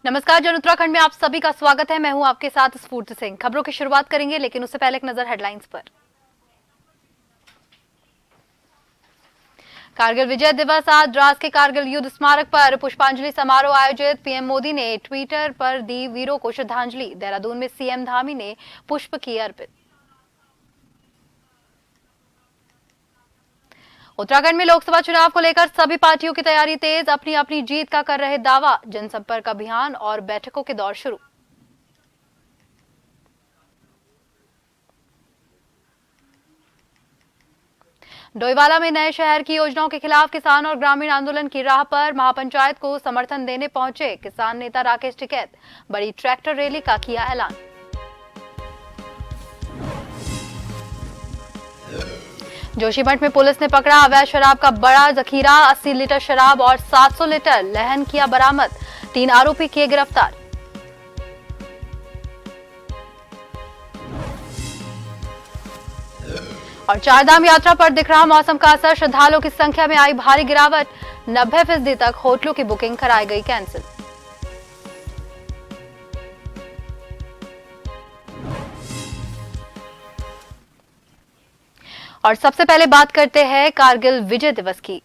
नमस्कार जन उत्तराखंड में आप सभी का स्वागत है। मैं हूं आपके साथ स्फूर्ति सिंह। खबरों की शुरुआत करेंगे, लेकिन उससे पहले एक नजर हेडलाइंस पर। कारगिल विजय दिवस आज द्रास के कारगिल युद्ध स्मारक पर पुष्पांजलि समारोह आयोजित। पीएम मोदी ने ट्विटर पर दी वीरों को श्रद्धांजलि। देहरादून में सीएम धामी ने पुष्प किए अर्पित। उत्तराखंड में लोकसभा चुनाव को लेकर सभी पार्टियों की तैयारी तेज। अपनी अपनी जीत का कर रहे दावा। जनसंपर्क अभियान और बैठकों के दौर शुरू। डोईवाला में नए शहर की योजनाओं के खिलाफ किसान और ग्रामीण आंदोलन की राह पर। महापंचायत को समर्थन देने पहुंचे किसान नेता राकेश टिकैत। बड़ी ट्रैक्टर रैली का किया ऐलान। जोशीमठ में पुलिस ने पकड़ा अवैध शराब का बड़ा जखीरा। 80 लीटर शराब और 700 लीटर लहन किया बरामद। 3 आरोपी किए गिरफ्तार। और चारधाम यात्रा पर दिख रहा मौसम का असर। श्रद्धालुओं की संख्या में आई भारी गिरावट। 90% तक होटलों की बुकिंग कराई गई कैंसिल। और सबसे पहले बात करते हैं कारगिल विजय दिवस की।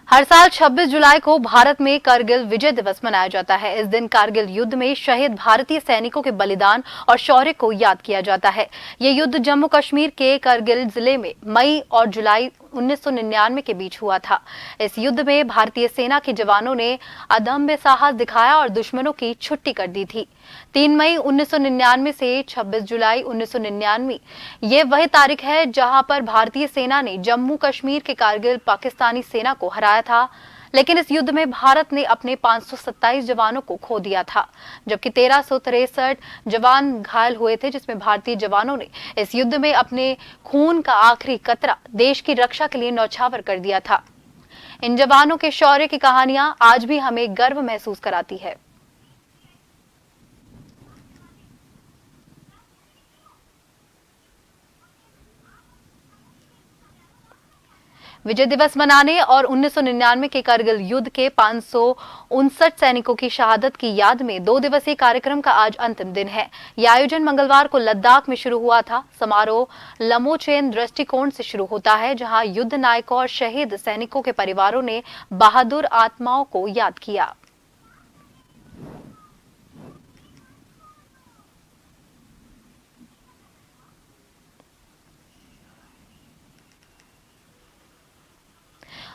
हर साल 26 जुलाई को भारत में कारगिल विजय दिवस मनाया जाता है। इस दिन कारगिल युद्ध में शहीद भारतीय सैनिकों के बलिदान और शौर्य को याद किया जाता है। ये युद्ध जम्मू कश्मीर के कारगिल जिले में मई और जुलाई 1999 के बीच हुआ था। इस युद्ध में भारतीय सेना के जवानों ने अदम्य साहस दिखाया और दुश्मनों की छुट्टी कर दी थी। 3 मई 1999 से 26 जुलाई 1999 ये वही तारीख है जहां पर भारतीय सेना ने जम्मू कश्मीर के कारगिल पाकिस्तानी सेना को हराया था। लेकिन इस युद्ध में भारत ने अपने 527 जवानों को खो दिया था, जबकि 1363 जवान घायल हुए थे, जिसमें भारतीय जवानों ने इस युद्ध में अपने खून का आखिरी कतरा देश की रक्षा के लिए न्यौछावर कर दिया था। इन जवानों के शौर्य की कहानियां आज भी हमें गर्व महसूस कराती है। विजय दिवस मनाने और 1999 के कारगिल युद्ध के 559 सैनिकों की शहादत की याद में 2 दिवसीय कार्यक्रम का आज अंतिम दिन है। यह आयोजन मंगलवार को लद्दाख में शुरू हुआ था। समारोह लमोचेन दृष्टिकोण से शुरू होता है, जहां युद्ध नायकों और शहीद सैनिकों के परिवारों ने बहादुर आत्माओं को याद किया।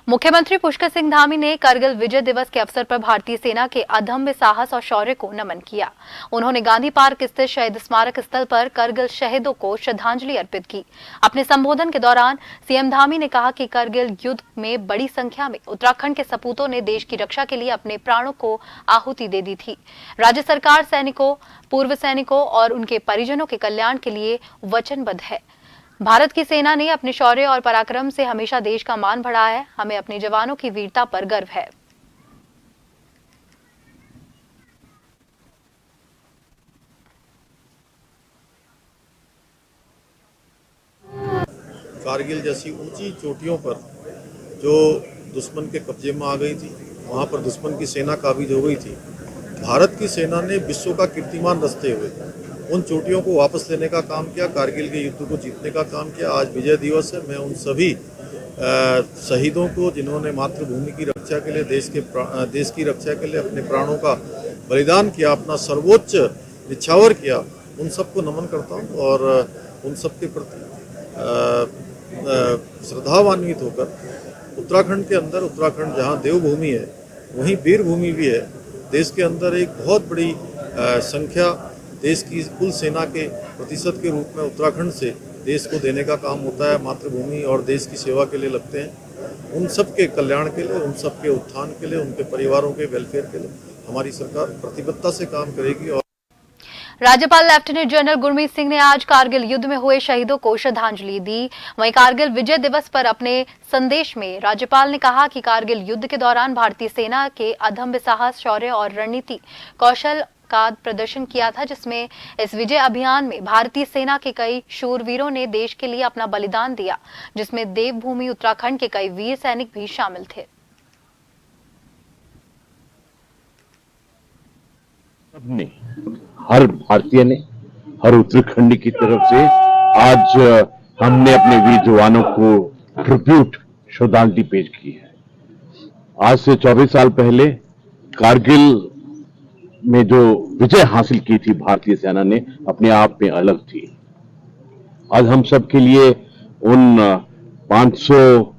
मुख्यमंत्री पुष्कर सिंह धामी ने कारगिल विजय दिवस के अवसर पर भारतीय सेना के अदम्य साहस और शौर्य को नमन किया। उन्होंने गांधी पार्क स्थित शहीद स्मारक स्थल पर कारगिल शहीदों को श्रद्धांजलि अर्पित की। अपने संबोधन के दौरान सीएम धामी ने कहा कि कारगिल युद्ध में बड़ी संख्या में उत्तराखंड के सपूतों ने देश की रक्षा के लिए अपने प्राणों को आहुति दे दी थी। राज्य सरकार सैनिकों, पूर्व सैनिकों और उनके परिजनों के कल्याण के लिए वचनबद्ध है। भारत की सेना ने अपने शौर्य और पराक्रम से हमेशा देश का मान बढ़ाया है। हमें अपने जवानों की वीरता पर गर्व है। कारगिल जैसी ऊंची चोटियों पर जो दुश्मन के कब्जे में आ गई थी, वहां पर दुश्मन की सेना काबिज हो गई थी। भारत की सेना ने विश्व का कीर्तिमान रचते हुए उन चोटियों को वापस लेने का काम किया, कारगिल के युद्ध को जीतने का काम किया। आज विजय दिवस है। मैं उन सभी शहीदों को जिन्होंने मातृभूमि की रक्षा के लिए, देश की रक्षा के लिए अपने प्राणों का बलिदान किया, अपना सर्वोच्च निछावर किया, उन सबको नमन करता हूँ और उन सब के प्रति श्रद्धान्वित होकर उत्तराखंड के अंदर, उत्तराखंड जहाँ देवभूमि है वहीं वीर भूमि भी है। देश के अंदर एक बहुत बड़ी संख्या देश की कुल सेना के प्रतिशत के रूप में उत्तराखंड से देश को देने का काम होता है। मातृभूमि और देश की सेवा के लिए लगते हैं। उन सब के कल्याण के लिए, उन सब के उत्थान के लिए, उनके परिवारों के वेलफेयर के लिए हमारी सरकार प्रतिबद्धता से काम करेगी। और राज्यपाल लेफ्टिनेंट जनरल गुरमीत सिंह ने आज कारगिल युद्ध में हुए शहीदों को श्रद्धांजलि दी। वहीं कारगिल विजय दिवस पर अपने संदेश में राज्यपाल ने कहा कि कारगिल युद्ध के दौरान भारतीय सेना के अदम्य साहस, शौर्य और रणनीति कौशल का प्रदर्शन किया था, जिसमें इस विजय अभियान में भारतीय सेना के कई शूरवीरों ने देश के लिए अपना बलिदान दिया, जिसमें देवभूमि उत्तराखंड के कई वीर सैनिक भी शामिल थे। सबने, हर भारतीय ने, हर उत्तराखंड की तरफ से आज हमने अपने वीर जवानों को ट्रिब्यूट, श्रद्धांजलि पेश की है। आज से 24 साल पहले कारगिल में जो विजय हासिल की थी भारतीय सेना ने, अपने आप में अलग थी। आज हम सब के लिए उन 500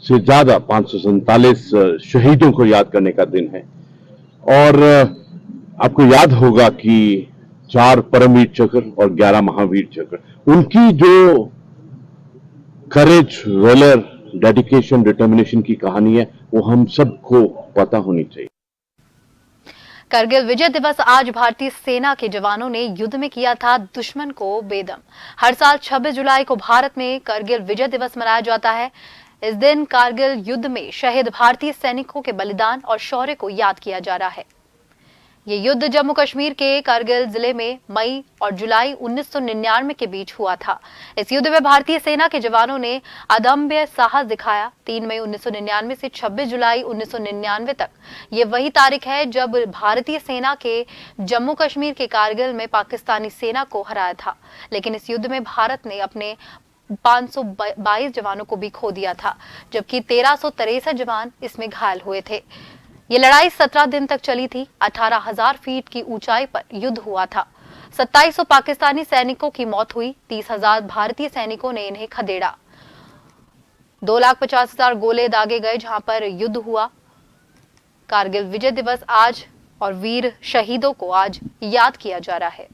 से ज्यादा 547 शहीदों को याद करने का दिन है। और आपको याद होगा कि 4 परमवीर चक्र और 11 महावीर चक्र, उनकी जो करेज, वेलर, डेडिकेशन, डिटर्मिनेशन की कहानी है, वो हम सबको पता होनी चाहिए। करगिल विजय दिवस आज भारतीय सेना के जवानों ने युद्ध में किया था दुश्मन को बेदम। हर साल 26 जुलाई को भारत में करगिल विजय दिवस मनाया जाता है। इस दिन करगिल युद्ध में शहीद भारतीय सैनिकों के बलिदान और शौर्य को याद किया जा रहा है। ये युद्ध जम्मू कश्मीर के करगिल जिले में मई और जुलाई 1999 के बीच हुआ था। इस युद्ध में भारतीय सेना के जवानों ने अदम्य साहस दिखाया। 3 मई 1999 से 26 जुलाई 1999 तक ये वही तारीख है जब भारतीय सेना के जम्मू कश्मीर के करगिल में पाकिस्तानी सेना को हराया था। लेकिन इस युद्ध में भारत ने अपने 522 जवानों को भी खो दिया था, जबकि 1363 जवान इसमें घायल हुए थे। ये लड़ाई 17 दिन तक चली थी। 18,000 फीट की ऊंचाई पर युद्ध हुआ था। 2700 पाकिस्तानी सैनिकों की मौत हुई। 30,000 भारतीय सैनिकों ने इन्हें खदेड़ा। 2,50,000 गोले दागे गए जहां पर युद्ध हुआ। कारगिल विजय दिवस आज और वीर शहीदों को आज याद किया जा रहा है।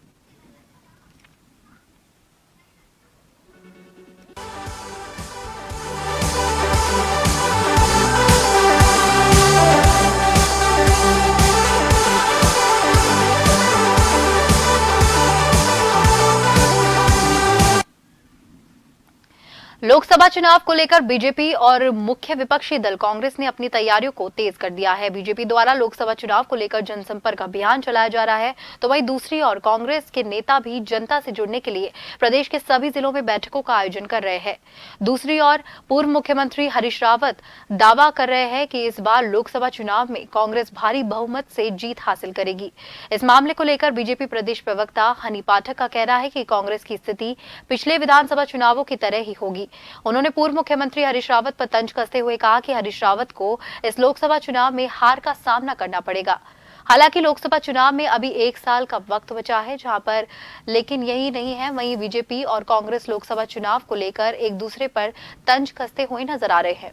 लोकसभा चुनाव को लेकर बीजेपी और मुख्य विपक्षी दल कांग्रेस ने अपनी तैयारियों को तेज कर दिया है। बीजेपी द्वारा लोकसभा चुनाव को लेकर जनसंपर्क अभियान चलाया जा रहा है, तो वहीं दूसरी ओर कांग्रेस के नेता भी जनता से जुड़ने के लिए प्रदेश के सभी जिलों में बैठकों का आयोजन कर रहे हैं। दूसरी ओर पूर्व मुख्यमंत्री हरीश रावत दावा कर रहे हैं कि इस बार लोकसभा चुनाव में कांग्रेस भारी बहुमत से जीत हासिल करेगी। इस मामले को लेकर बीजेपी प्रदेश प्रवक्ता हनी पाठक का कहना है कि कांग्रेस की स्थिति पिछले विधानसभा चुनावों की तरह ही होगी। उन्होंने पूर्व मुख्यमंत्री हरीश रावत पर तंज कसते हुए कहा कि हरीश रावत को इस लोकसभा चुनाव में हार का सामना करना पड़ेगा। हालांकि लोकसभा चुनाव में अभी 1 साल का वक्त बचा है जहां पर, लेकिन यही नहीं है, वहीं बीजेपी और कांग्रेस लोकसभा चुनाव को लेकर एक दूसरे पर तंज कसते हुए नजर आ रहे हैं।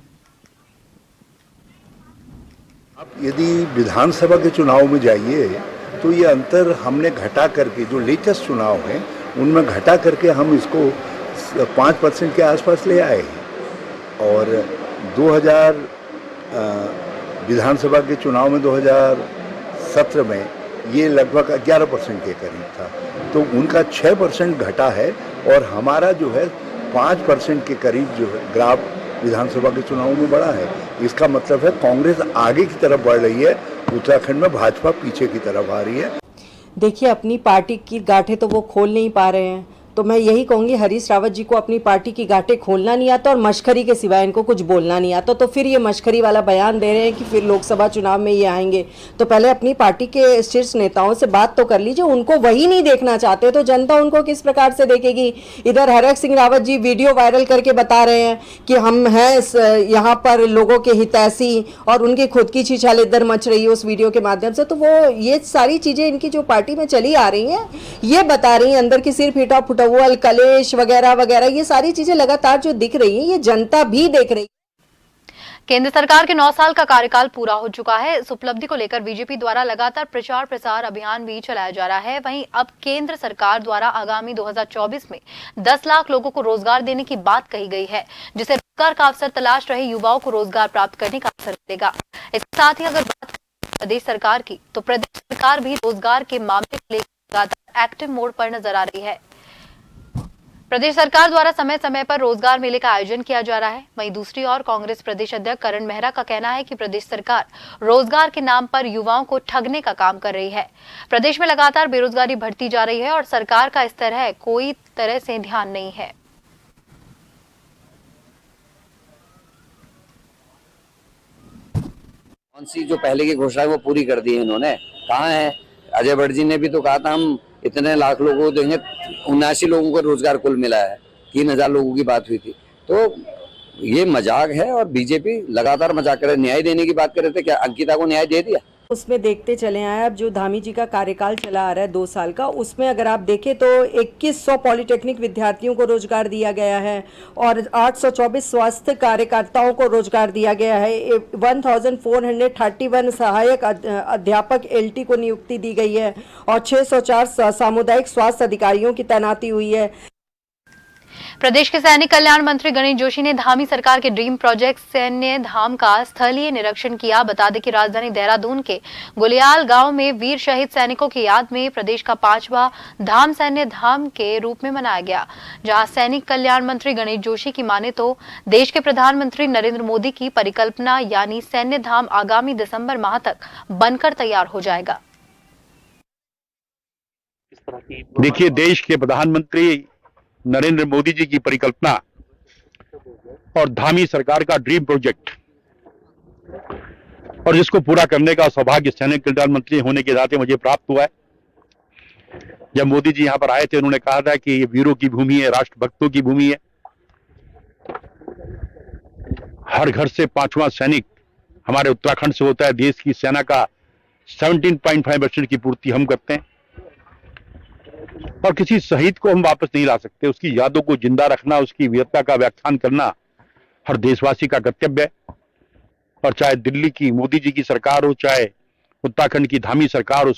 अब यदि विधानसभा के चुनाव में जाइए तो ये अंतर हमने घटा करके, जो लेटेस्ट चुनाव हैं उनमें घटा करके हम इसको 5% के आसपास ले आए हैं। और 2000 विधानसभा के चुनाव में 2017 में ये लगभग 11% के करीब था, तो उनका 6% घटा है और हमारा जो है 5% के करीब जो है ग्राफ विधानसभा के चुनाव में बढ़ा है। इसका मतलब है कांग्रेस आगे की तरफ बढ़ रही है, उत्तराखंड में भाजपा पीछे की तरफ आ रही है। देखिए, अपनी पार्टी की गांठें तो वो खोल नहीं पा रहे हैं, तो मैं यही कहूँगी हरीश रावत जी को अपनी पार्टी की गांठें खोलना नहीं आता और मश्करी के सिवाय इनको कुछ बोलना नहीं आता। तो फिर ये मश्करी वाला बयान दे रहे हैं कि फिर लोकसभा चुनाव में ये आएंगे, तो पहले अपनी पार्टी के शीर्ष नेताओं से बात तो कर लीजिए। उनको वही नहीं देखना चाहते तो जनता उनको किस प्रकार से देखेगी। इधर हरक सिंह रावत जी वीडियो वायरल करके बता रहे हैं कि हम हैं यहाँ पर लोगों के हितैषी, और उनकी खुद की छीछाल इधर मच रही है उस वीडियो के माध्यम से। तो वो ये सारी चीज़ें इनकी जो पार्टी में चली आ रही हैं, ये बता रही हैं अंदर की सिर फीटा फुटा कलेश वगैरह वगैरह, ये सारी चीजें लगातार जो दिख रही हैं, ये जनता भी देख रही है। केंद्र सरकार के 9 साल का कार्यकाल पूरा हो चुका है। इस उपलब्धि को लेकर बीजेपी द्वारा लगातार प्रचार प्रसार अभियान भी चलाया जा रहा है। वहीं अब केंद्र सरकार द्वारा आगामी 2024 में 10 लाख लोगों को रोजगार देने की बात कही गई है, जिससे रोजगार का अवसर तलाश रहे युवाओं को रोजगार प्राप्त करने का अवसर मिलेगा। इसके साथ ही अगर बात प्रदेश सरकार की, तो प्रदेश सरकार भी रोजगार के मामले को लेकर लगातार एक्टिव मोड पर नजर आ रही है। प्रदेश सरकार द्वारा समय समय पर रोजगार मेले का आयोजन किया जा रहा है। वहीं दूसरी ओर कांग्रेस प्रदेश अध्यक्ष करण मेहरा का कहना है कि प्रदेश सरकार रोजगार के नाम पर युवाओं को ठगने का काम कर रही है। प्रदेश में लगातार बेरोजगारी बढ़ती जा रही है और सरकार का इस तरह कोई तरह से ध्यान नहीं है। कौन सी जो पहले की घोषणा है वो पूरी कर दी है इन्होंने? कहाँ है? अजय भट्ट जी ने भी तो कहा था हम इतने लाख लोगों को देंगे, 79 लोगों को रोजगार कुल मिला है, 3000 लोगों की बात हुई थी। तो ये मजाक है और बीजेपी लगातार मजाक करे। न्याय देने की बात कर रहे थे, क्या अंकिता को न्याय दे दिया? उसमें देखते चले आए। अब जो धामी जी का कार्यकाल चला आ रहा है 2 साल का, उसमें अगर आप देखें तो 2100 पॉलिटेक्निक विद्यार्थियों को रोजगार दिया गया है और 824 स्वास्थ्य कार्यकर्ताओं को रोजगार दिया गया है। 1431 सहायक अध्यापक एलटी को नियुक्ति दी गई है और 604 सामुदायिक स्वास्थ्य अधिकारियों की तैनाती हुई है। प्रदेश के सैनिक कल्याण मंत्री गणेश जोशी ने धामी सरकार के ड्रीम प्रोजेक्ट सैन्य धाम का स्थलीय निरीक्षण किया। बता दें कि राजधानी देहरादून के गुलियाल गांव में वीर शहीद सैनिकों की याद में प्रदेश का 5वां धाम सैन्य धाम के रूप में मनाया गया, जहां सैनिक कल्याण मंत्री गणेश जोशी की माने तो देश के प्रधानमंत्री नरेंद्र मोदी की परिकल्पना यानी सैन्य धाम आगामी दिसंबर माह तक बनकर तैयार हो जाएगा। देखिए, देश के प्रधानमंत्री नरेंद्र मोदी जी की परिकल्पना और धामी सरकार का ड्रीम प्रोजेक्ट और जिसको पूरा करने का सौभाग्य सैनिक कल्याण मंत्री होने के नाते मुझे प्राप्त हुआ है। जब मोदी जी यहां पर आए थे, उन्होंने कहा था कि ये वीरों की भूमि है, राष्ट्रभक्तों की भूमि है। हर घर से 5वां सैनिक हमारे उत्तराखंड से होता है। देश की सेना का 17.5% की पूर्ति हम करते हैं और किसी शहीद को हम वापस नहीं ला सकते। उसकी यादों को जिंदा रखना, उसकी वीरता का व्याख्यान करना हर देशवासी का कर्तव्य है। और चाहे दिल्ली की मोदी जी की सरकार हो, चाहे उत्तराखंड की धामी सरकार हो,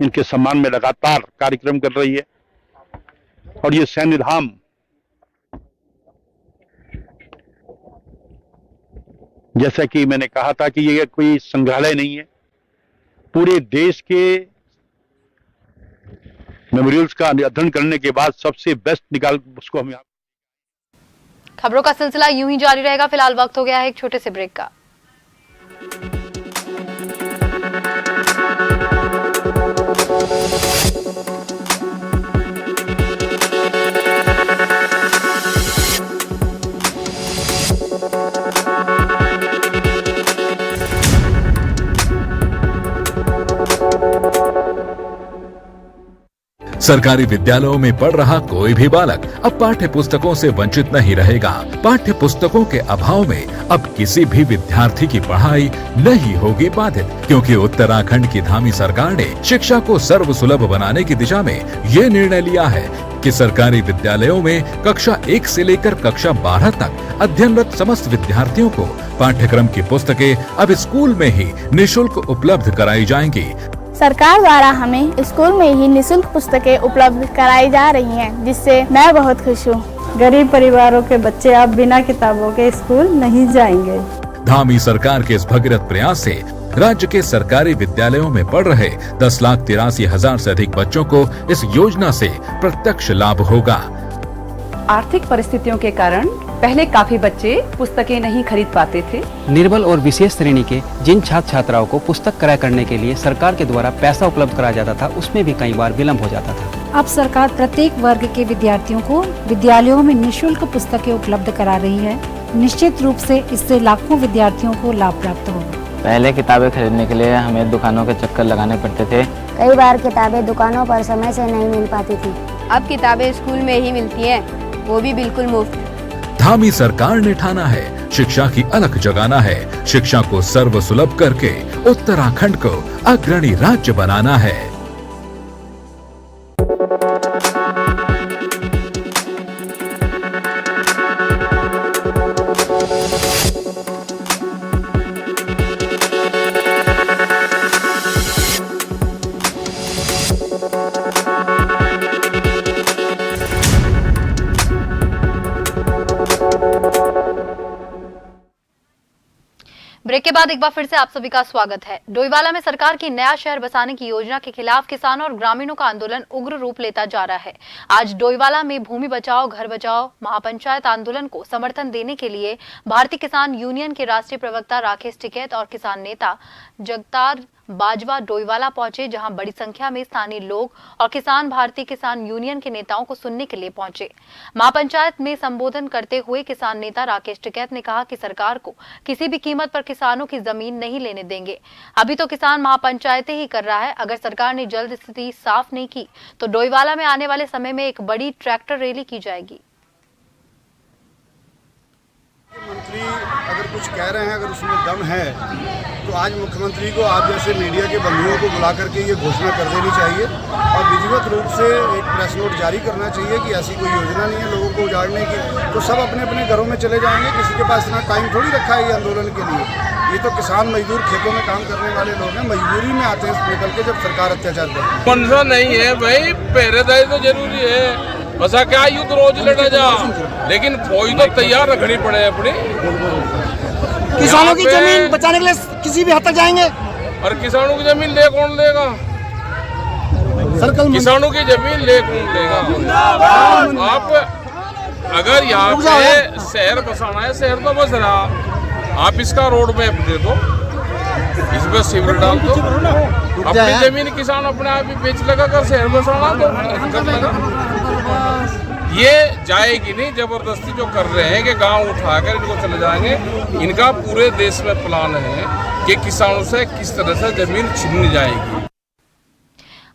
इनके सम्मान में लगातार कार्यक्रम कर रही है। और ये सैन्य धाम जैसा कि मैंने कहा था कि ये कोई संग्रहालय नहीं है, पूरे देश के मेमोरियल्स का अध्ययन करने के बाद सबसे बेस्ट निकाल उसको हम। खबरों का सिलसिला यूं ही जारी रहेगा। फिलहाल वक्त हो गया है एक छोटे से ब्रेक का। सरकारी विद्यालयों में पढ़ रहा कोई भी बालक अब पाठ्य पुस्तकों से वंचित नहीं रहेगा। पाठ्य पुस्तकों के अभाव में अब किसी भी विद्यार्थी की पढ़ाई नहीं होगी बाधित, क्योंकि उत्तराखंड की धामी सरकार ने शिक्षा को सर्वसुलभ बनाने की दिशा में ये निर्णय लिया है कि सरकारी विद्यालयों में कक्षा 1 से लेकर कक्षा 12 तक अध्ययनरत समस्त विद्यार्थियों को पाठ्यक्रम की पुस्तकें अब स्कूल में ही निःशुल्क उपलब्ध कराई जाएंगी। सरकार द्वारा हमें स्कूल में ही निःशुल्क पुस्तकें उपलब्ध कराई जा रही हैं, जिससे मैं बहुत खुश हूँ। गरीब परिवारों के बच्चे अब बिना किताबों के स्कूल नहीं जाएंगे। धामी सरकार के इस भगीरथ प्रयास से राज्य के सरकारी विद्यालयों में पढ़ रहे 10,83,000 से अधिक बच्चों को इस योजना से प्रत्यक्ष लाभ होगा। आर्थिक परिस्थितियों के कारण पहले काफी बच्चे पुस्तकें नहीं खरीद पाते थे। निर्बल और विशेष श्रेणी के जिन छात्र छात्राओं को पुस्तक क्रय करने के लिए सरकार के द्वारा पैसा उपलब्ध कराया जाता था, उसमें भी कई बार विलम्ब हो जाता था। अब सरकार प्रत्येक वर्ग के विद्यार्थियों को विद्यालयों में निःशुल्क पुस्तकें उपलब्ध करा रही है। निश्चित रूप से इससे लाखों विद्यार्थियों को लाभ प्राप्त होगा। पहले किताबें खरीदने के लिए हमें दुकानों के चक्कर लगाने पड़ते थे। कई बार किताबें दुकानों पर समय से नहीं मिल पाती थी। अब किताबें स्कूल में ही मिलती हैं, वो भी बिल्कुल मुफ्त। धामी सरकार ने ठाना है शिक्षा की अलख जगाना है, शिक्षा को सर्वसुलभ करके उत्तराखंड को अग्रणी राज्य बनाना है। ब्रेक के बाद एक बार फिर से आप सभी का स्वागत है। डोईवाला में सरकार की नया शहर बसाने की योजना के खिलाफ किसानों और ग्रामीणों का आंदोलन उग्र रूप लेता जा रहा है। आज डोईवाला में भूमि बचाओ घर बचाओ महापंचायत आंदोलन को समर्थन देने के लिए भारतीय किसान यूनियन के राष्ट्रीय प्रवक्ता राकेश टिकैत और किसान नेता जगतार बाजवा डोईवाला पहुंचे, जहां बड़ी संख्या में स्थानीय लोग और किसान भारतीय किसान यूनियन के नेताओं को सुनने के लिए पहुंचे। महापंचायत में संबोधन करते हुए किसान नेता राकेश टिकैत ने कहा कि सरकार को किसी भी कीमत पर किसानों की जमीन नहीं लेने देंगे। अभी तो किसान महापंचायतें ही कर रहा है। अगर सरकार ने जल्द स्थिति साफ नहीं की तो डोईवाला में आने वाले समय में एक बड़ी ट्रैक्टर रैली की जाएगी। मंत्री अगर कुछ कह रहे हैं, अगर उसमें दम है तो आज मुख्यमंत्री को आप जैसे मीडिया के बंधुओं को बुला करके ये घोषणा कर देनी चाहिए और विधिवत रूप से एक प्रेस नोट जारी करना चाहिए कि ऐसी कोई योजना नहीं है लोगों को उजाड़ने की, तो सब अपने अपने घरों में चले जाएंगे। किसी के पास इतना टाइम थोड़ी रखा है ये आंदोलन के लिए। ये तो किसान मजदूर खेतों में काम करने वाले लोग हैं, मजबूरी में आते हैं निकल के जब सरकार अत्याचार करती है। मनसा नहीं है भाई, पहरेदारी तो जरूरी है, बसा क्या युद्ध रोज लड़ा जा, लेकिन फौज तो तैयार रखनी पड़े अपनी। किसानों की जमीन बचाने के लिए किसी भी हद तक जाएंगे। और किसानों की जमीन ले कौन लेगा? किसानों की जमीन ले कौन लेगा? आप अगर यहाँ पे शहर बसाना है, शहर तो बस रहा, आप इसका रोड मैप दे दो, इसमें सिविल डाल दो, अपनी जमीन किसान अपने आप ही बेच लगा कर शहर बसाना तो कर लगा। ये जाएगी नहीं, जबरदस्ती जो कर रहे हैं कि गांव उठाकर इनको चले जाएंगे। इनका पूरे देश में प्लान है कि किसानों से किस तरह से जमीन छीनी जाएगी।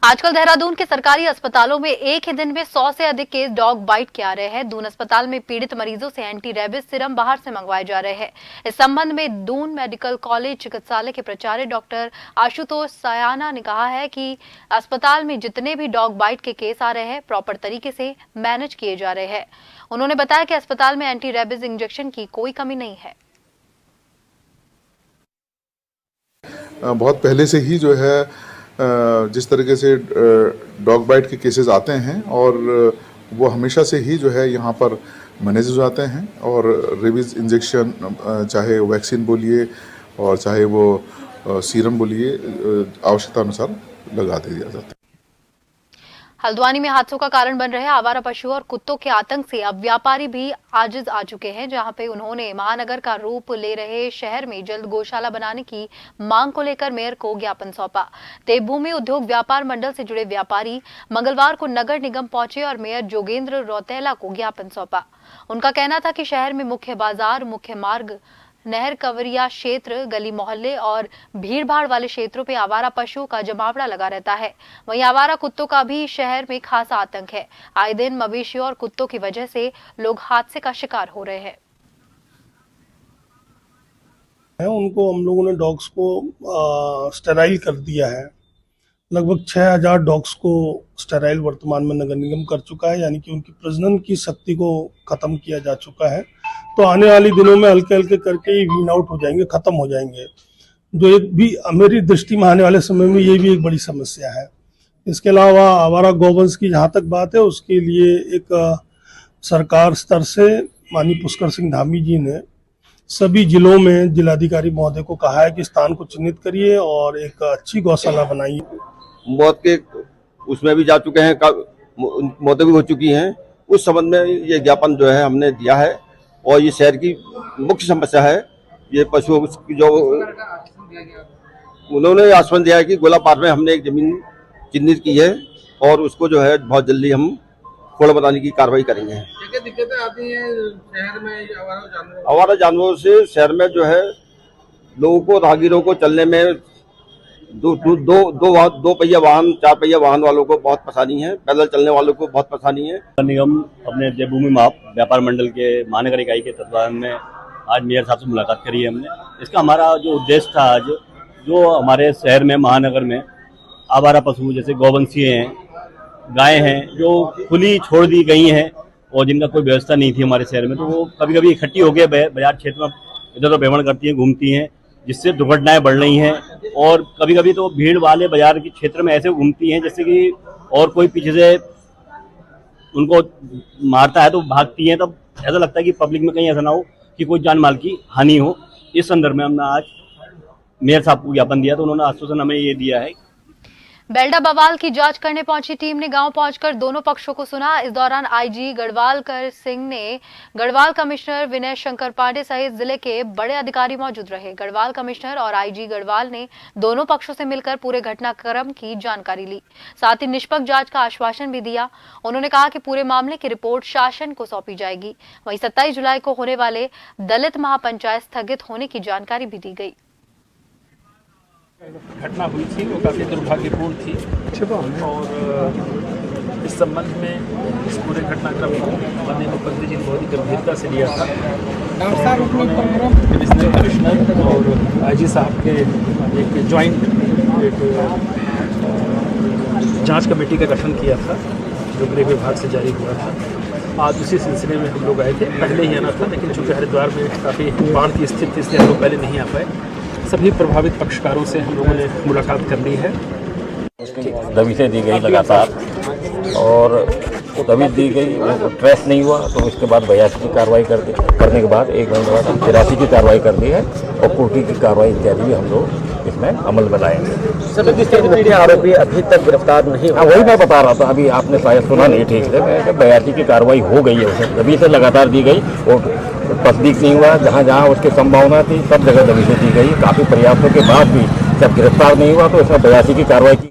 आजकल देहरादून के सरकारी अस्पतालों में एक ही दिन में 100 से अधिक केस डॉग बाइट के आ रहे हैं। दून अस्पताल में पीड़ित मरीजों से एंटी रेबिस सीरम बाहर से मंगवाए जा रहे हैं। इस संबंध में दून मेडिकल कॉलेज चिकित्सालय के प्राचार्य डॉक्टर आशुतोष सायाना ने कहा है कि अस्पताल में जितने भी डॉग बाइट के केस आ रहे हैं प्रॉपर तरीके से मैनेज किए जा रहे हैं। उन्होंने बताया कि अस्पताल में एंटी रेबिस इंजेक्शन की कोई कमी नहीं है। बहुत पहले से ही जो है जिस तरीके से डॉग बाइट के केसेस आते हैं और वो हमेशा से ही जो है यहाँ पर मैनेज हो जाते हैं और रेबीज इंजेक्शन चाहे वैक्सीन बोलिए और चाहे वो सीरम बोलिए आवश्यकता अनुसार लगा दिया जाता है। हल्द्वानी में हादसों का कारण बन रहे आवारा पशु और कुत्तों के आतंक से अब व्यापारी भी आजिज आ चुके हैं, जहां पे उन्होंने महानगर का रूप ले रहे शहर में जल्द गौशाला बनाने की मांग को लेकर मेयर को ज्ञापन सौंपा। देवभूमि उद्योग व्यापार मंडल से जुड़े व्यापारी मंगलवार को नगर निगम पहुंचे और मेयर जोगेंद्र रौतेला को ज्ञापन सौंपा। उनका कहना था कि शहर में मुख्य बाजार, मुख्य मार्ग, नहर कवरिया क्षेत्र, गली मोहल्ले और भीड़ भाड़ वाले क्षेत्रों पे आवारा पशुओं का जमावड़ा लगा रहता है। वहीं आवारा कुत्तों का भी शहर में खासा आतंक है। आए दिन मवेशियों और कुत्तों की वजह से लोग हादसे का शिकार हो रहे हैं। उनको हम लोगों ने डॉग्स को स्टेराइल कर दिया है। लगभग 6000 डॉग्स को स्टेराइल वर्तमान में नगर निगम कर चुका है, यानी कि उनकी प्रजनन की शक्ति को खत्म किया जा चुका है। तो आने वाले दिनों में हल्के हल्के करके ये वीन आउट हो जाएंगे, खत्म हो जाएंगे, जो एक भी मेरी दृष्टि में आने वाले समय में ये भी एक बड़ी समस्या है। इसके अलावा आवारा गौवंश की जहाँ तक बात है, उसके लिए एक सरकार स्तर से माननीय पुष्कर सिंह धामी जी ने सभी जिलों में जिलाधिकारी महोदय को कहा है कि स्थान को चिन्हित करिए और एक अच्छी गौशाला बनाइए। मौत के उसमें भी जा चुके हैं, मौतें भी हो चुकी हैं। उस संबंध में ये ज्ञापन जो है हमने दिया है और ये शहर की मुख्य समस्या है। ये पशुओं की जो उन्होंने आश्वासन दिया है कि गोला पार में हमने एक जमीन चिन्हित की है और उसको जो है बहुत जल्दी हम खोड़ बनाने की कार्रवाई करेंगे। क्या दिक्कतें आती हैं शहर में आवारा जानवरों से? शहर में जो है लोगों को, राहगीरों को चलने में दो पहिया वाहन, 4 पहिया वाहन वालों को बहुत परेशानी है, पैदल चलने वालों को बहुत परेशानी है। निगम अपने देवभूमि माप व्यापार मंडल के महानगर इकाई के तत्वाधान में आज मेयर साहब से मुलाकात करी है हमने। इसका हमारा जो उद्देश्य था आज, जो हमारे शहर में महानगर में आवारा पशु जैसे गौवंशीय हैं, गायें हैं, जो खुली छोड़ दी गई हैं और जिनका कोई व्यवस्था नहीं थी हमारे शहर में, तो वो कभी कभी इकट्ठी होकर बाजार क्षेत्र में इधर उधर भ्रमण करती हैं, घूमती हैं, जिससे दुर्घटनाएं बढ़ रही हैं। और कभी कभी तो भीड़ वाले बाजार के क्षेत्र में ऐसे घूमती हैं जैसे कि और कोई पीछे से उनको मारता है तो भागती हैं। तब ऐसा लगता है कि पब्लिक में कहीं ऐसा ना हो कि कोई जान माल की हानि हो। इस संदर्भ में हमने आज मेयर साहब को ज्ञापन दिया, तो उन्होंने आश्वासन हमें ये दिया है। बेल्डा बवाल की जांच करने पहुंची टीम ने गांव पहुंचकर दोनों पक्षों को सुना। इस दौरान आईजी गढ़वालकर सिंह ने गढ़वाल कमिश्नर विनय शंकर पांडे सहित जिले के बड़े अधिकारी मौजूद रहे। गढ़वाल कमिश्नर और आईजी गढ़वाल ने दोनों पक्षों से मिलकर पूरे घटनाक्रम की जानकारी ली, साथ ही निष्पक्ष जांच का आश्वासन भी दिया। उन्होंने कहा कि पूरे मामले की रिपोर्ट शासन को सौंपी जाएगी। वहीं 27 जुलाई को होने वाले दलित महापंचायत स्थगित होने की जानकारी भी दी गई। घटना हुई थी वो काफ़ी दुर्भाग्यपूर्ण थी और इस संबंध में इस पूरे घटनाक्रम को माननीय मुख्यमंत्री जी ने बहुत ही गंभीरता से लिया था। डिविजनल कमिश्नर और आईजी साहब के एक जॉइंट जांच कमेटी का गठन किया था जो गृह विभाग से जारी हुआ था। आज उसी सिलसिले में हम लोग आए थे, पहले ही आना था, लेकिन चूँकि हरिद्वार में काफ़ी बाढ़ की स्थिति इसलिए हम लोग पहले नहीं आ पाए। सभी प्रभावित पक्षकारों से हम लोगों ने मुलाकात कर ली है। दबिशें दी गई लगातार और दबिश दी गई, वो ट्रेस नहीं हुआ, तो उसके बाद 82 की कार्रवाई करने के बाद 1 महीने बाद 83 की कार्रवाई कर दी है और पूर्ति की कार्रवाई इत्यादि भी हम लोग इसमें अमल में लाएंगे। आरोपी अभी तक गिरफ्तार नहीं हुआ। वही मैं बता रहा था, अभी आपने शायद सुना नहीं ठीक से, 82 की कार्रवाई हो गई है, उसे दबिश से लगातार दी गई और तस्दीक नहीं हुआ। जहाँ जहाँ उसकी संभावना थी सब जगह दबिशें दी गई। काफ़ी प्रयासों के बाद भी जब गिरफ्तार नहीं हुआ तो इसमें 82 की कार्रवाई की।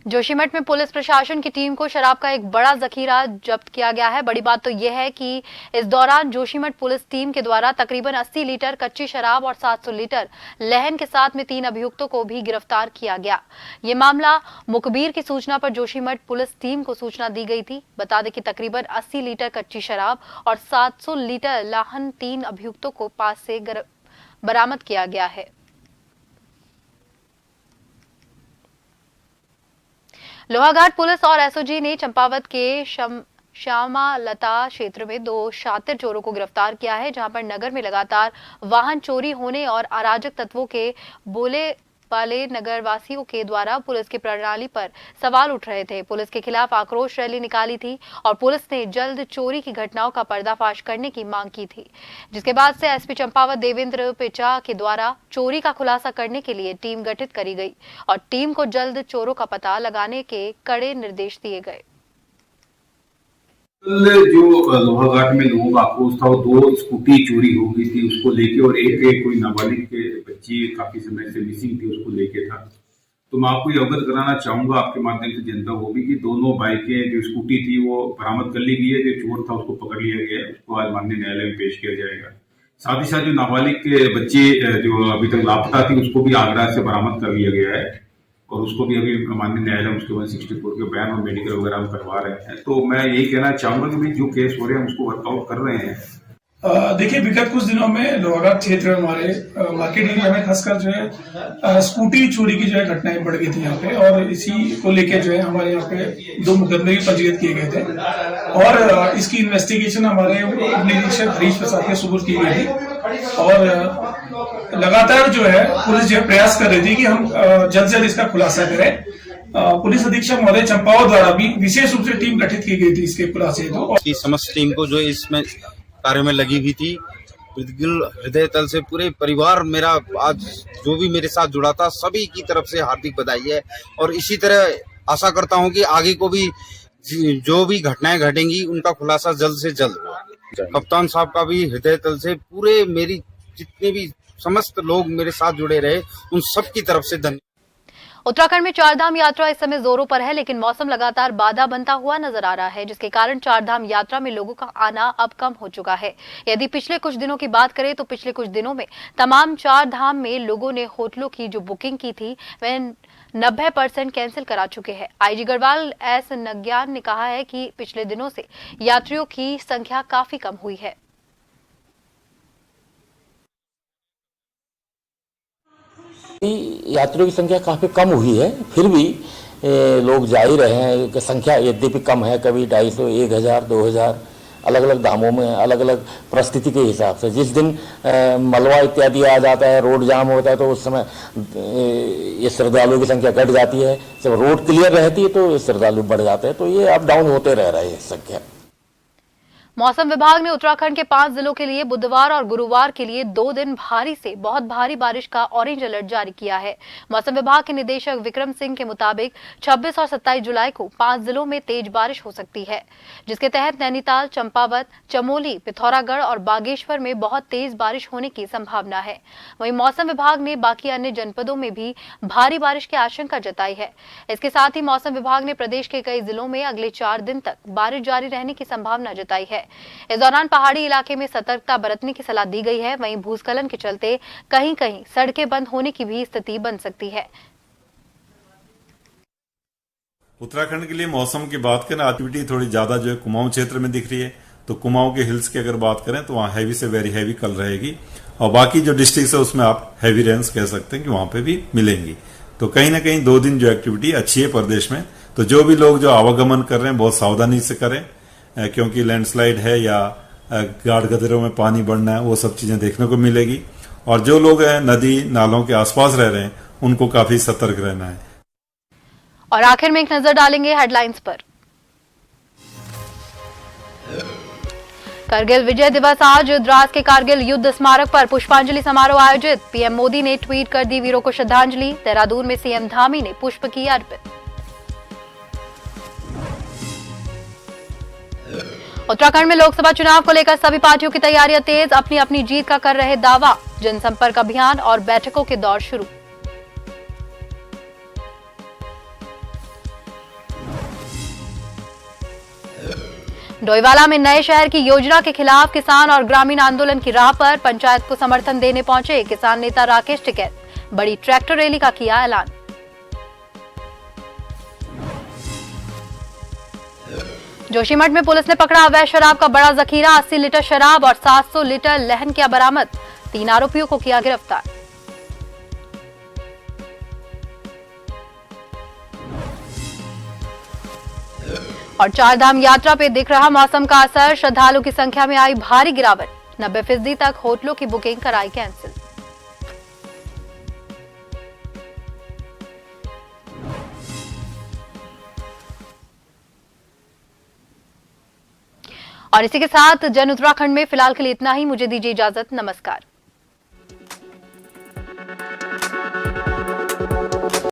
जोशीमठ में पुलिस प्रशासन की टीम को शराब का एक बड़ा जखीरा जब्त किया गया है। बड़ी बात तो यह है कि इस दौरान जोशीमठ पुलिस टीम के द्वारा तकरीबन 80 लीटर कच्ची शराब और 700 लीटर लहन के साथ में 3 अभियुक्तों को भी गिरफ्तार किया गया। ये मामला मुखबिर की सूचना पर जोशीमठ पुलिस टीम को सूचना दी गई थी। बता दें कि तकरीबन 80 लीटर कच्ची शराब और 700 लीटर लहन 3 अभियुक्तों को पास से बरामद किया गया है। लोहाघाट पुलिस और एसओजी ने चंपावत के श्यामा लता क्षेत्र में 2 शातिर चोरों को गिरफ्तार किया है, जहां पर नगर में लगातार वाहन चोरी होने और अराजक तत्वों के बोले वाले नगरवासियों के द्वारा पुलिस की प्रणाली पर सवाल उठ रहे थे। पुलिस के खिलाफ आक्रोश रैली निकाली थी और पुलिस ने जल्द चोरी की घटनाओं का पर्दाफाश करने की मांग की थी, जिसके बाद से एसपी चंपावत देवेंद्र पिचा के द्वारा चोरी का खुलासा करने के लिए टीम गठित करी गई और टीम को जल्द चोरों का पता लगाने के कड़े निर्देश दिए गए। कल जो लोहाघाट में लोगों का आक्रोश था, 2 स्कूटी चोरी हो गई थी, उसको लेके और एक कोई नाबालिग के बच्ची काफी समय से मिसिंग थी, उसको लेके था। तो मैं आपको ये अवगत कराना चाहूंगा आपके माध्यम से जनता को भी कि दोनों बाइकें जो स्कूटी थी वो बरामद कर ली गई है। जो चोर था उसको पकड़ लिया गया है, उसको आज माननीय न्यायालय में पेश किया जाएगा। साथ ही साथ जो नाबालिग के बच्चे जो अभी तक लापता थी उसको भी आगरा से बरामद कर लिया गया है और उसको भी अभी माननीय न्यायालय उसके 164 के बयान और मेडिकल वगैरह हम करवा रहे हैं। तो मैं यही कहना चाहूंगा कि भाई जो केस हो रहे हैं हम उसको वर्कआउट कर रहे हैं। देखिए, विगत कुछ दिनों में लोहाघाट क्षेत्र में हमारे मार्केट एरिया में खासकर जो है स्कूटी चोरी की जो है घटनाएं बढ़ गई थी यहाँ पे, और इसी को लेकर जो है हमारे यहाँ पे 2 मुकदमे भी पंजीकृत किए गए थे और इसकी इन्वेस्टिगेशन हमारे उप निरीक्षक हरीश प्रसाद के सुपुर्द की गई थी और लगातार जो है पुलिस जो है प्रयास कर रही थी कि हम जल्द से जल्द इसका खुलासा करें। पुलिस अधीक्षक महोदय चंपावत द्वारा भी विशेष रूप से टीम गठित की गई थी इसके खुलासे हेतु और समस्त टीम को जो इसमें कार्य में लगी हुई थी, बिल्कुल हृदय तल से पूरे परिवार मेरा आज जो भी मेरे साथ जुड़ा था सभी की तरफ से हार्दिक बधाई है और इसी तरह आशा करता हूं कि आगे को भी जो भी घटनाएं घटेंगी उनका खुलासा जल्द से जल्द हो। कप्तान साहब का भी हृदय तल से पूरे मेरी जितने भी समस्त लोग मेरे साथ जुड़े रहे उन सब की तरफ से धन्यवाद। उत्तराखंड में चारधाम यात्रा इस समय जोरों पर है, लेकिन मौसम लगातार बाधा बनता हुआ नजर आ रहा है, जिसके कारण चारधाम यात्रा में लोगों का आना अब कम हो चुका है। यदि पिछले कुछ दिनों की बात करें तो पिछले कुछ दिनों में तमाम चारधाम में लोगों ने होटलों की जो बुकिंग की थी वह 90% कैंसिल करा चुके हैं। आईजी गढ़वाल एस नग्यान ने कहा है कि पिछले दिनों से यात्रियों की संख्या काफी कम हुई है। यात्रियों की संख्या काफ़ी कम हुई है, फिर भी लोग जा ही रहे हैं। संख्या यद्यपि कम है, कभी 250, 1000, 2000 अलग अलग दामों में अलग अलग परिस्थिति के हिसाब से। जिस दिन मलबा इत्यादि आ जाता है, रोड जाम होता है, तो उस समय ये श्रद्धालुओं की संख्या घट जाती है। जब रोड क्लियर रहती है तो श्रद्धालु बढ़ जाते हैं, तो ये अप डाउन होते रह रहे हैं संख्या। मौसम विभाग ने उत्तराखंड के 5 जिलों के लिए बुधवार और गुरुवार के लिए 2 दिन भारी से बहुत भारी बारिश का ऑरेंज अलर्ट जारी किया है। मौसम विभाग के निदेशक विक्रम सिंह के मुताबिक 26 और 27 जुलाई को 5 जिलों में तेज बारिश हो सकती है, जिसके तहत नैनीताल, चंपावत, चमोली, पिथौरागढ़ और बागेश्वर में बहुत तेज बारिश होने की संभावना है। वहीं मौसम विभाग ने बाकी अन्य जनपदों में भी भारी बारिश की आशंका जताई है। इसके साथ ही मौसम विभाग ने प्रदेश के कई जिलों में अगले 4 दिन तक बारिश जारी रहने की संभावना जताई है। इस दौरान पहाड़ी इलाके में सतर्कता बरतने की सलाह दी गई है। वहीं भूस्खलन के चलते कहीं कहीं सड़कें बंद होने की भी स्थिति बन सकती है। उत्तराखंड के लिए मौसम की बात करें, एक्टिविटी थोड़ी ज्यादा जो है कुमाऊं क्षेत्र में दिख रही है। तो कुमाऊं के हिल्स की अगर बात करें तो वहां हैवी से वेरी हैवी कल रहेगी, और बाकी जो डिस्ट्रिक्ट है उसमें आप हैवी रेन्स कह सकते हैं कि वहां पे भी मिलेंगी। तो कहीं ना कहीं 2 दिन जो एक्टिविटी अच्छी है प्रदेश में। तो जो भी लोग जो आवागमन कर रहे हैं बहुत सावधानी से करें, क्योंकि लैंडस्लाइड है या गाढ़ गदेरों में पानी बढ़ना है, वो सब चीजें देखने को मिलेगी। और जो लोग नदी नालों के आसपास रह रहे हैं उनको काफी सतर्क रहना है। और आखिर में एक नजर डालेंगे हेडलाइंस पर। करगिल विजय दिवस आज, द्रास के कारगिल युद्ध स्मारक पर पुष्पांजलि समारोह आयोजित। पीएम मोदी ने ट्वीट कर दी वीरों को श्रद्धांजलि। देहरादून में सीएम धामी ने पुष्प की अर्पित। उत्तराखंड में लोकसभा चुनाव को लेकर सभी पार्टियों की तैयारियां तेज, अपनी अपनी जीत का कर रहे दावा। जनसंपर्क अभियान और बैठकों के दौर शुरू। डोईवाला में नए शहर की योजना के खिलाफ किसान और ग्रामीण आंदोलन की राह पर, पंचायत को समर्थन देने पहुंचे किसान नेता राकेश टिकैत। बड़ी ट्रैक्टर रैली का किया ऐलान। जोशीमठ में पुलिस ने पकड़ा अवैध शराब का बड़ा जखीरा। 80 लीटर शराब और 700 लीटर लहन किया बरामद। 3 आरोपियों को किया गिरफ्तार। और 4 धाम यात्रा पे दिख रहा मौसम का असर, श्रद्धालुओं की संख्या में आई भारी गिरावट। 90% तक होटलों की बुकिंग कराई कैंसिल। और इसी के साथ जन उत्तराखंड में फिलहाल के लिए इतना ही। मुझे दीजिए इजाजत। नमस्कार।